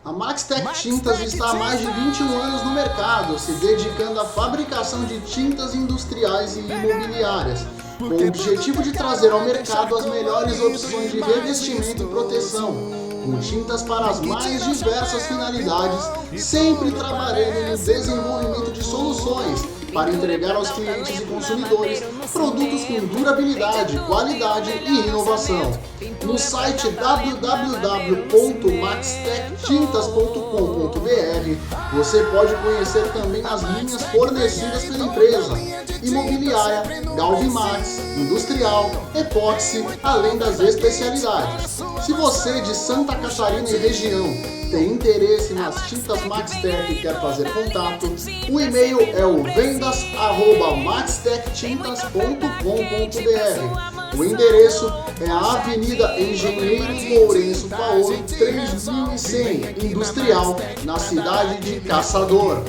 A Maxtec Tintas está há mais de 21 anos no mercado, se dedicando à fabricação de tintas industriais e imobiliárias, com o objetivo de trazer ao mercado as melhores opções de revestimento e proteção, com tintas para as mais diversas finalidades, sempre trabalhando no desenvolvimento de soluções para entregar aos clientes e consumidores produtos com durabilidade, qualidade e inovação. No site www.maxtectintas.com.br você pode conhecer também as linhas fornecidas pela empresa: imobiliária, Galvimax, industrial, epóxi, além das especialidades. Se você de Santa Catarina e região tem interesse nas tintas Maxtec e quer fazer contato, o e-mail é o vendas@maxtectintas.com.br. O endereço é a Avenida Engenheiro Lourenço Paolo, 3100, Industrial, na cidade de Caçador.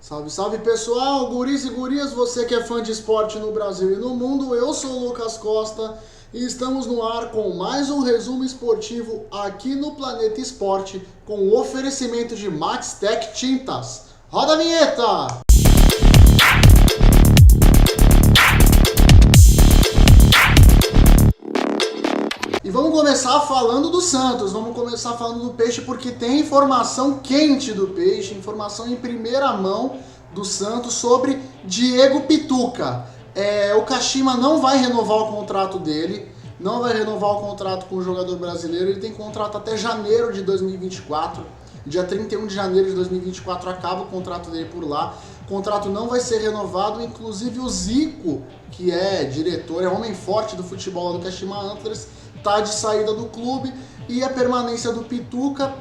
Salve, salve pessoal, guris e gurias, você que é fã de esporte no Brasil e no mundo, eu sou o Lucas Costa e estamos no ar com mais um resumo esportivo aqui no Planeta Esporte com o oferecimento de Maxtec Tintas. Roda a vinheta! E vamos começar falando do Santos, vamos começar falando do Peixe porque tem informação quente do Peixe, informação em primeira mão do Santos sobre Diego Pituca. O Kashima não vai renovar o contrato dele, não vai renovar o contrato com o jogador brasileiro, ele tem contrato até janeiro de 2024, dia 31 de janeiro de 2024 acaba o contrato dele por lá. O contrato não vai ser renovado, inclusive o Zico, que é diretor, é homem forte do futebol do Kashima Antlers, está de saída do clube e a permanência do Pituca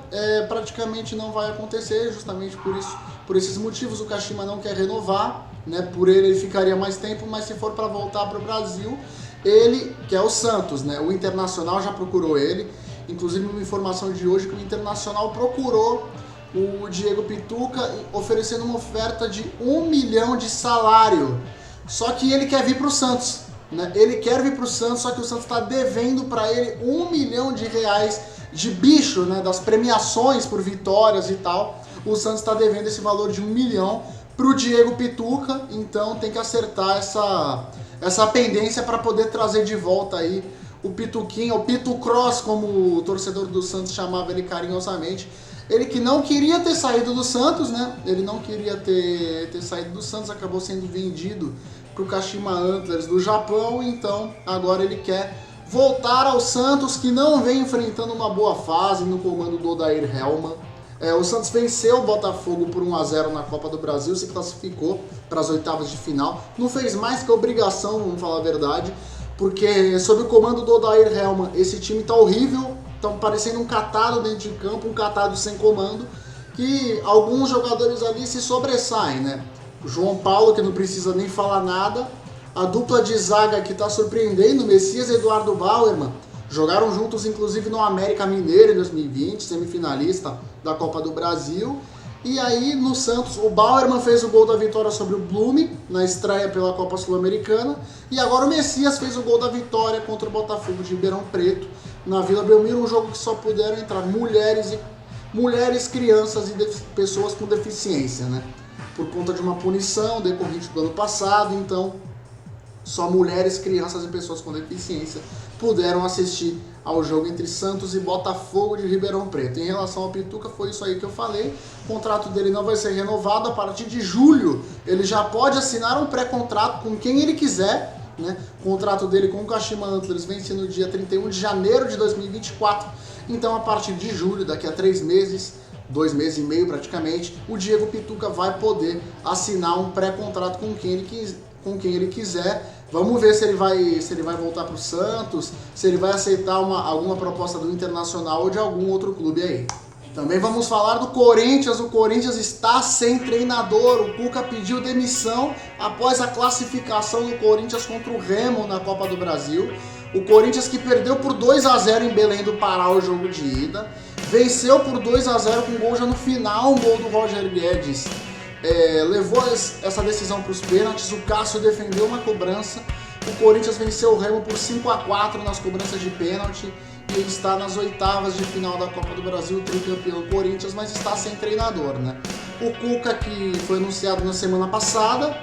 praticamente não vai acontecer, justamente por esses motivos. O Kashima não quer renovar, né? Por ele ficaria mais tempo, mas se for para voltar para o Brasil, ele quer o Santos, né? O Internacional já procurou ele, inclusive uma informação de hoje que o Internacional procurou o Diego Pituca oferecendo uma oferta de 1 milhão de salário, só que ele quer vir para o Santos. Ele quer vir para o Santos, só que o Santos está devendo para ele 1 milhão de reais de bicho, né, das premiações por vitórias e tal. O Santos está devendo esse valor de 1 milhão para o Diego Pituca, então tem que acertar essa pendência para poder trazer de volta aí o Pituquinha, o Pitucross, como o torcedor do Santos chamava ele carinhosamente. Ele que não queria ter saído do Santos, né? Ele não queria ter saído do Santos, acabou sendo vendido para o Kashima Antlers do Japão, então agora ele quer voltar ao Santos, que não vem enfrentando uma boa fase no comando do Odair Hellmann. O Santos venceu o Botafogo por 1-0 na Copa do Brasil, se classificou para as oitavas de final, não fez mais que obrigação, vamos falar a verdade, porque sob o comando do Odair Hellmann esse time tá horrível, estão parecendo um catado dentro de campo, um catado sem comando, que alguns jogadores ali se sobressaem, né? O João Paulo, que não precisa nem falar nada, a dupla de zaga que está surpreendendo, Messias e Eduardo Bauerman, jogaram juntos inclusive no América Mineiro em 2020, semifinalista da Copa do Brasil. E aí no Santos, o Bauerman fez o gol da vitória sobre o Blume na estreia pela Copa Sul-Americana, e agora o Messias fez o gol da vitória contra o Botafogo de Ribeirão Preto na Vila Belmiro, um jogo que só puderam entrar mulheres, crianças e pessoas com deficiência, né? Por conta de uma punição decorrente do ano passado, então só mulheres, crianças e pessoas com deficiência puderam assistir ao jogo entre Santos e Botafogo de Ribeirão Preto. Em relação ao Pituca, foi isso aí que eu falei, o contrato dele não vai ser renovado, a partir de julho ele já pode assinar um pré-contrato com quem ele quiser, né? O contrato dele com o Kashima Antlers vence no dia 31 de janeiro de 2024, então a partir de julho, daqui a 3 meses, 2 meses e meio praticamente, o Diego Pituca vai poder assinar um pré-contrato com quem ele quiser. Vamos ver se ele vai voltar para o Santos, se ele vai aceitar alguma proposta do Internacional ou de algum outro clube aí. Também vamos falar do Corinthians. O Corinthians está sem treinador. O Cuca pediu demissão após a classificação do Corinthians contra o Remo na Copa do Brasil. O Corinthians, que perdeu por 2-0 em Belém do Pará o jogo de ida, venceu por 2-0 com gol já no final, um gol do Roger Guedes. Levou essa decisão para os pênaltis, o Cássio defendeu uma cobrança o Corinthians venceu o Remo por 5-4 nas cobranças de pênalti e está nas oitavas de final da Copa do Brasil, tricampeão Corinthians, mas está sem treinador, né? O Cuca, que foi anunciado na semana passada,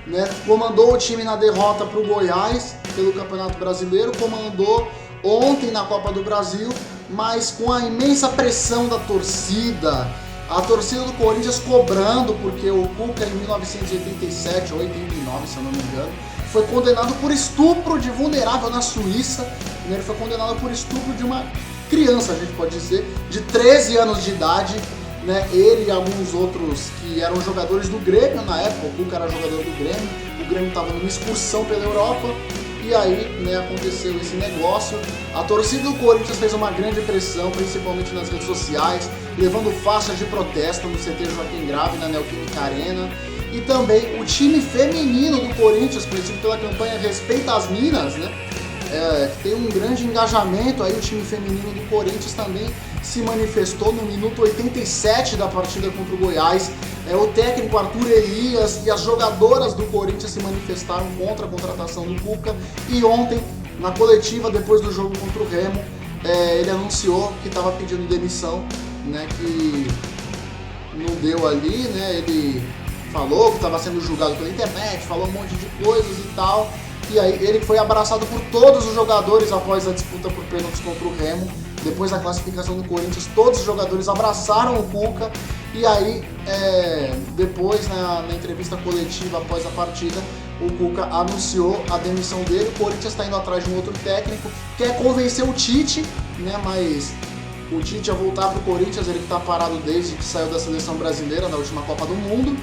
né, comandou o time na derrota para o Goiás pelo Campeonato Brasileiro, comandou ontem na Copa do Brasil, mas com a imensa pressão da torcida, a torcida do Corinthians cobrando, porque o Cuca em 1987 ou 89, se eu não me engano, foi condenado por estupro de vulnerável na Suíça. Ele foi condenado por estupro de uma criança, a gente pode dizer, de 13 anos de idade, né? Ele e alguns outros que eram jogadores do Grêmio na época. O Cuca era jogador do Grêmio, o Grêmio estava numa excursão pela Europa e aí, né, aconteceu esse negócio. A torcida do Corinthians fez uma grande pressão, principalmente nas redes sociais, levando faixas de protesto no CT Joaquim Grave, na Neoquímica Arena. E também o time feminino do Corinthians, conhecido pela campanha Respeita as Minas, né? Que tem um grande engajamento aí. O time feminino do Corinthians também se manifestou no minuto 87 da partida contra o Goiás. O técnico Arthur Elias e as jogadoras do Corinthians se manifestaram contra a contratação do Cuca. E ontem, na coletiva, depois do jogo contra o Remo, ele anunciou que estava pedindo demissão, né? Que não deu ali, né? Ele falou que estava sendo julgado pela internet, falou um monte de coisas e tal. E aí ele foi abraçado por todos os jogadores após a disputa por pênaltis contra o Remo. Depois da classificação do Corinthians, todos os jogadores abraçaram o Cuca. E aí, depois na entrevista coletiva após a partida, o Cuca anunciou a demissão dele. O Corinthians está indo atrás de um outro técnico, quer convencer o Tite, né? Mas o Tite ia voltar para o Corinthians, ele que está parado desde que saiu da seleção brasileira na última Copa do Mundo.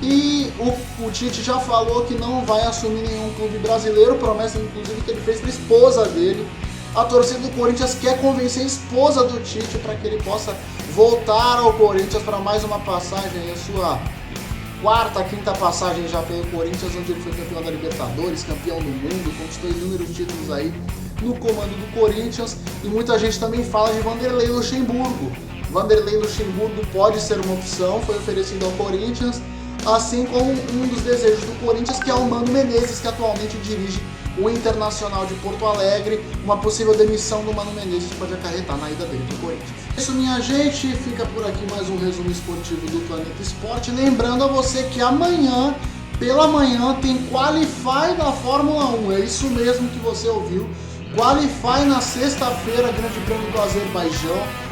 E o Tite já falou que não vai assumir nenhum clube brasileiro, promessa inclusive que ele fez para a esposa dele. A torcida do Corinthians quer convencer a esposa do Tite para que ele possa voltar ao Corinthians para mais uma passagem, a sua quarta, quinta passagem já pelo Corinthians, onde ele foi campeão da Libertadores, campeão do mundo, conquistou inúmeros títulos aí no comando do Corinthians. E muita gente também fala de Vanderlei Luxemburgo. Vanderlei Luxemburgo pode ser uma opção, foi oferecido ao Corinthians, assim como um dos desejos do Corinthians, que é o Mano Menezes, que atualmente dirige o Internacional de Porto Alegre. Uma possível demissão do Mano Menezes pode acarretar na ida dele para o Corinthians. É isso, minha gente, fica por aqui mais um resumo esportivo do Planeta Esporte. Lembrando a você que amanhã, pela manhã, tem Qualify da Fórmula 1. É isso mesmo que você ouviu. Qualify na sexta-feira, Grande Prêmio do Azerbaijão.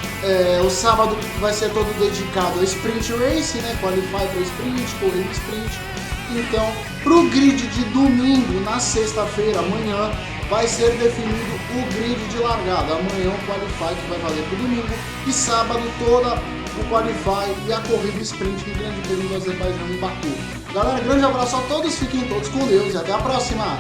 O sábado vai ser todo dedicado a Sprint Race, né? Qualify para Sprint, corrida Sprint. Então, pro grid de domingo, na sexta-feira, amanhã, vai ser definido o grid de largada. Amanhã o Qualify, que vai valer pro domingo, e sábado toda o Qualify e a corrida Sprint do Grande Prêmio do Azerbaijão em Baku. Galera, grande abraço a todos, fiquem todos com Deus e até a próxima!